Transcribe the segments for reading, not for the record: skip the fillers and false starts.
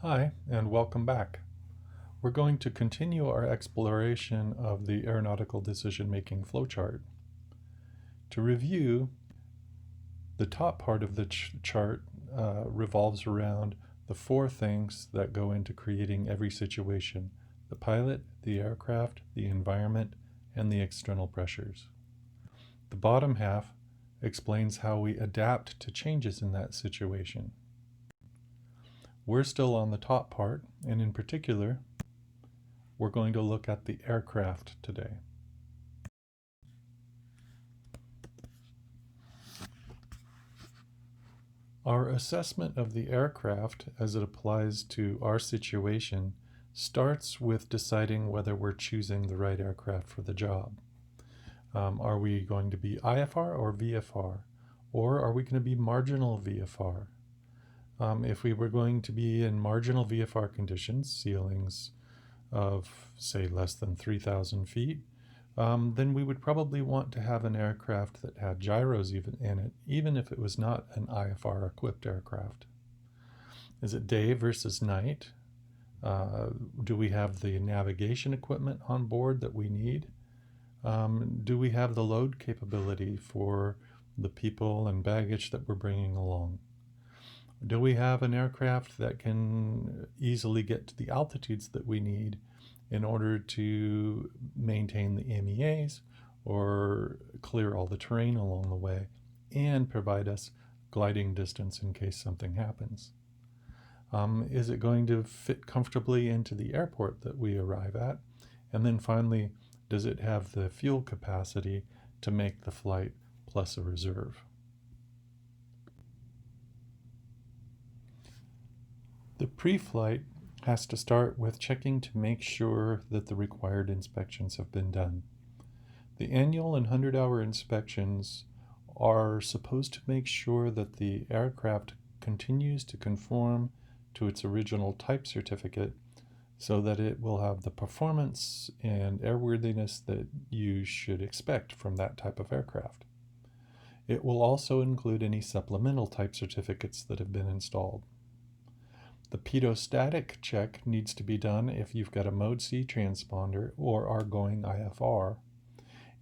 Hi, and welcome back. We're going to continue our exploration of the aeronautical decision-making flowchart. To review, the top part of the chart revolves around the four things that go into creating every situation: the pilot, the aircraft, the environment, and the external pressures. The bottom half explains how we adapt to changes in that situation. We're still on the top part, and in particular, we're going to look at the aircraft today. Our assessment of the aircraft as it applies to our situation starts with deciding whether we're choosing the right aircraft for the job. Are we going to be IFR or VFR? Or are we going to be marginal VFR? If we were going to be in marginal VFR conditions, ceilings of, say, less than 3,000 feet, then we would probably want to have an aircraft that had gyros even in it, even if it was not an IFR equipped aircraft. Is it day versus night? Do we have the navigation equipment on board that we need? Do we have the load capability for the people and baggage that we're bringing along? Do we have an aircraft that can easily get to the altitudes that we need in order to maintain the MEAs or clear all the terrain along the way and provide us gliding distance in case something happens? Is it going to fit comfortably into the airport that we arrive at? And then finally, does it have the fuel capacity to make the flight plus a reserve? The pre-flight has to start with checking to make sure that the required inspections have been done. The annual and 100-hour inspections are supposed to make sure that the aircraft continues to conform to its original type certificate so that it will have the performance and airworthiness that you should expect from that type of aircraft. It will also include any supplemental type certificates that have been installed. The pedostatic check needs to be done if you've got a Mode C transponder or are going IFR.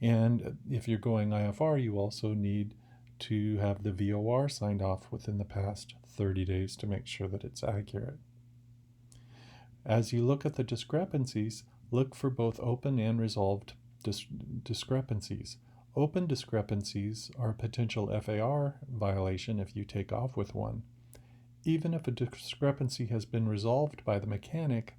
And if you're going IFR, you also need to have the VOR signed off within the past 30 days to make sure that it's accurate. As you look at the discrepancies, look for both open and resolved discrepancies. Open discrepancies are a potential FAR violation if you take off with one. Even if a discrepancy has been resolved by the mechanic,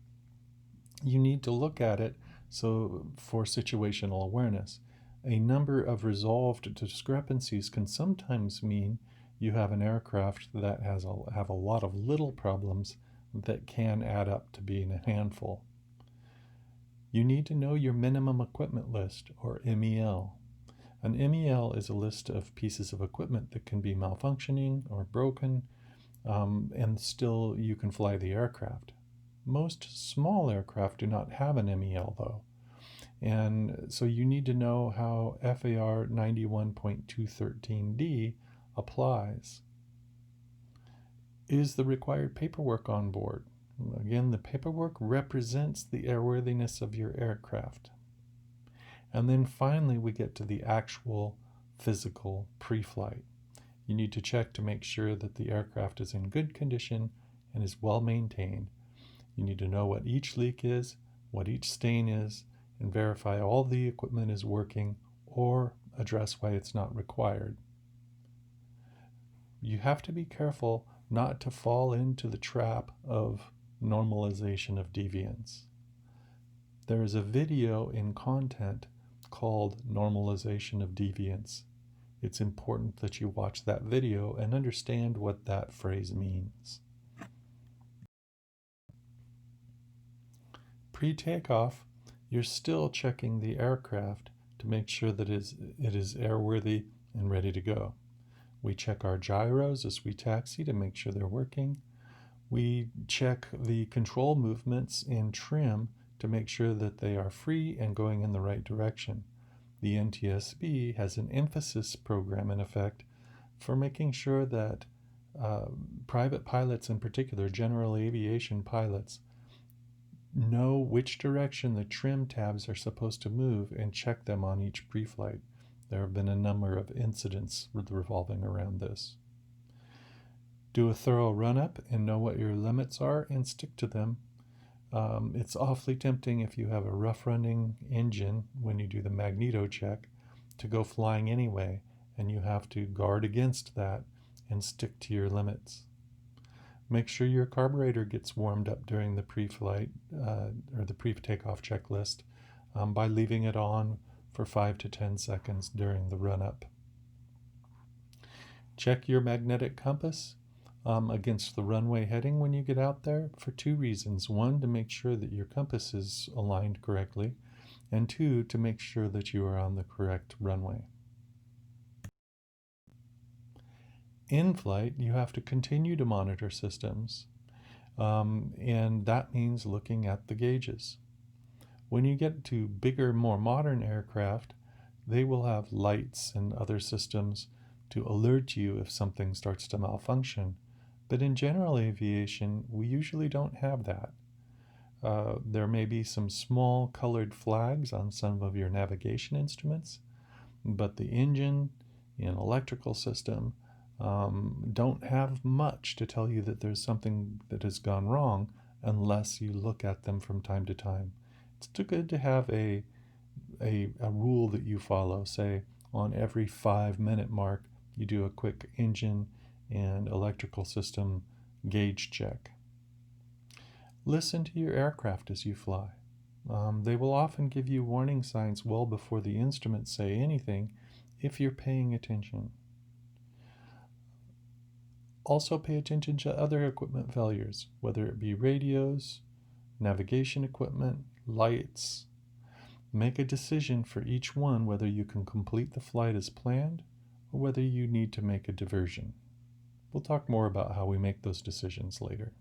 you need to look at it for situational awareness. A number of resolved discrepancies can sometimes mean you have an aircraft that have a lot of little problems that can add up to being a handful. You need to know your minimum equipment list, or MEL. An MEL is a list of pieces of equipment that can be malfunctioning or broken, and still you can fly the aircraft. Most small aircraft do not have an MEL though, and so you need to know how FAR 91.213D applies. Is the required paperwork on board? Again, the paperwork represents the airworthiness of your aircraft. And then finally we get to the actual physical pre-flight. You need to check to make sure that the aircraft is in good condition and is well maintained. You need to know what each leak is, what each stain is, and verify all the equipment is working or address why it's not required. You have to be careful not to fall into the trap of normalization of deviance. There is a video in content called Normalization of Deviance. It's important that you watch that video and understand what that phrase means. Pre-takeoff, you're still checking the aircraft to make sure that it is airworthy and ready to go. We check our gyros as we taxi to make sure they're working. We check the control movements in trim to make sure that they are free and going in the right direction. The NTSB has an emphasis program in effect for making sure that Private pilots in particular, general aviation pilots, know which direction the trim tabs are supposed to move and check them on each pre-flight. There have been a number of incidents revolving around this. Do a thorough run-up and know what your limits are and stick to them. It's awfully tempting if you have a rough running engine when you do the magneto check to go flying anyway, and you have to guard against that and stick to your limits. Make sure your carburetor gets warmed up during the pre-flight or the pre-takeoff checklist by leaving it on for 5 to 10 seconds during the run-up. Check your magnetic compass against the runway heading when you get out there for two reasons. One, to make sure that your compass is aligned correctly, and two, to make sure that you are on the correct runway. In flight, you have to continue to monitor systems, and that means looking at the gauges. When you get to bigger, more modern aircraft, they will have lights and other systems to alert you if something starts to malfunction. But in general aviation, we usually don't have that. There may be some small colored flags on some of your navigation instruments, but the engine and electrical system don't have much to tell you that there's something that has gone wrong unless you look at them from time to time. It's too good to have a rule that you follow. Say on every 5-minute mark, you do a quick engine and electrical system gauge check. Listen to your aircraft as you fly. They will often give you warning signs well before the instruments say anything if you're paying attention. Also pay attention to other equipment failures, whether it be radios, navigation equipment, lights. Make a decision for each one whether you can complete the flight as planned or whether you need to make a diversion. We'll talk more about how we make those decisions later.